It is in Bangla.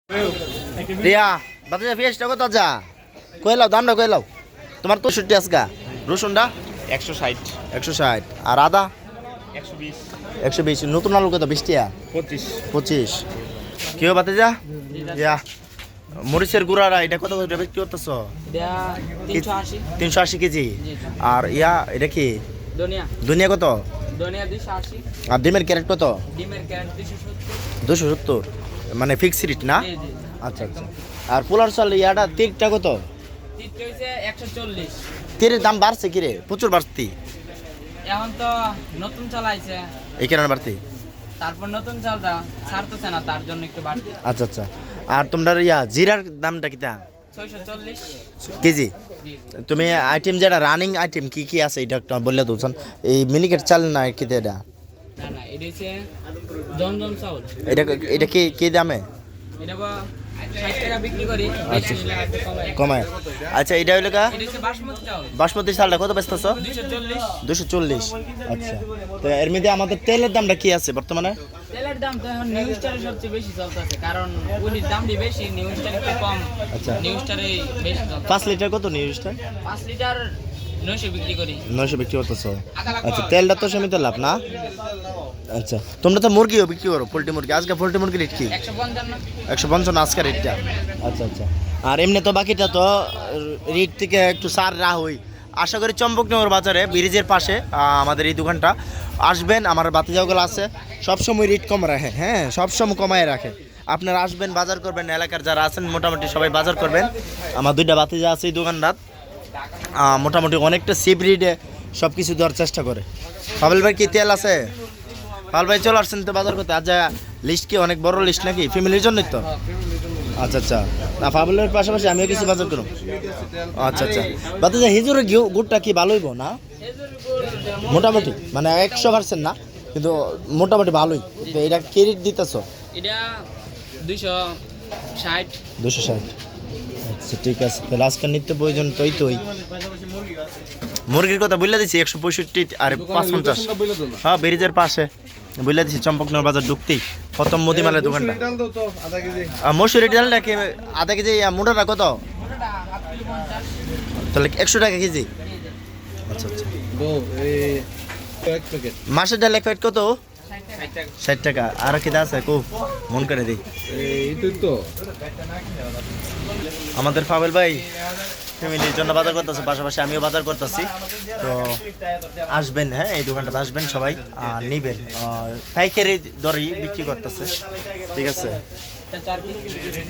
রিয়া বাতাসা পেঁয়াজটা কত যা কইলাও দামটা কইলাও তোমার তো 60 আজকা রসুনটা 160 160 আর আদা 120 120 নতুন আলু কত 20 টাকা 25 কি হবে বাতাসা ইয়া মরিচের গুঁড়ারা এটা কত করে বিক্রি করতেছ? 380 কেজি। আর ইয়া এটা কি দুনিয়া কত? আর ডিমের ক্যারেট কত? 270 মানে ফিক্স রেট না? আচ্ছা আচ্ছা। আর পোলার চাল ইয়াটা তিরটা কত? তিরের দাম বাড়ছে কি রে? প্রচুর বাড়তি এখন তো নতুন চাল আইছে এই কারণে বাড়তি। তারপর নতুন চালটা ছাড়তেছে না তার জন্য একটু বাড়তি। আচ্ছা আচ্ছা। আর তোমরা ইয়া জিরার দামটা কিতা? 640 কেজি। তুমি আইটেম যেটা রানিং আইটেম কি কি আছে এটা একটু বললে তো এই মিনিকেট চাল না কিতে এটা? না এটা হচ্ছে জমজম চাউল। এটা এটা কি দামে? এটা 60 টাকা বিক্রি করি। আচ্ছা কমায়। আচ্ছা এটা হইলো কা এটা হচ্ছে বাসমতি চাউল। বাসমতি চালটা কত বেচতেছ? 240। আচ্ছা। তো এর মধ্যে আমাদের তেলের দামটা কি আছে বর্তমানে? তেলের দাম তো এখন নিউ স্টারে সবচেয়ে বেশি চলতেছে কারণ ওই দামটি বেশি, নিউ স্টারে একটু কম। আচ্ছা। নিউ স্টারে বেশি চলছে। 5 লিটার কত নিউজটা? 5 লিটার 900 বিক্রি করি। 900 বিক্রি করতেছ। আচ্ছা তেলটা তো সীমিত লাভ না? আচ্ছা তোমরা তো মুরগিও বিক্রি করো, পোল্ট্রি মুরগি। আজকে পোল্ট্রি মুরগি রেট কি? 155 আজকে রেটটা। আচ্ছা আচ্ছা। আর এমনি তো বাকিটা তো রেট থেকে একটু সার হই। আশা করি চম্পকনগর বাজারে ব্রিজের পাশে আমাদের এই দোকানটা আসবেন। আমার বাতিজাগুলো আছে সবসময় রেট কম রাখে, হ্যাঁ সবসময় কমায় রাখে। আপনারা আসবেন বাজার করবেন, এলাকার যারা আছেন মোটামুটি সবাই বাজার করবেন। আমার 2টা বাতিজা আছে এই দোকানটা, মোটামুটি অনেকটা সিপ রেটে সব কিছু দেওয়ার চেষ্টা করে। পাবেল ভাই কি তেল আছে? পাল ভাই চলে আসছেন তো বাজার করতে। আচ্ছা লিস্ট কি অনেক বড় লিস্ট নাকি ফ্যামিলির জন্যই তো? আচ্ছা আচ্ছা। না পাবেলের পাশাপাশি আমিও কিছু বাজার করব। আচ্ছা আচ্ছা। বাতাসা হিজুরের গুড়টা কি ভালো হইব না? মোটামুটি মানে 100% না কিন্তু মোটামুটি ভালোই। তো এটা কি রেট দিতেছ? এটা 260। আচ্ছা ঠিক আছে। তাহলে আজকের নিত্য প্রয়োজন তোই মুরগির কথা বললে দিচ্ছি 165 আর 55। হ্যাঁ ব্রিজের পাশে বললে দিচ্ছি চম্পকনগর বাজার ঢুকতেই প্রথম মুদিমালের দোকানটা। মসুরি ডালটা কি আধা কেজি? মোটাটা কত? তাহলে 100 টাকা কেজি। আচ্ছা আচ্ছা। মাসের ডাল এক প্যাকেট কত? 60 টাকা। আর কি আছে কো মন করে দিই। আমাদের পাবেল ভাই ফ্যামিলির জন্য বাজার করতেছে, পাশাপাশি আমিও বাজার করতেছি। তো আসবেন, হ্যাঁ এই দোকানটাতে আসবেন সবাই আর নিবেন। পাইকারি দরই বিক্রি করতেছে, ঠিক আছে।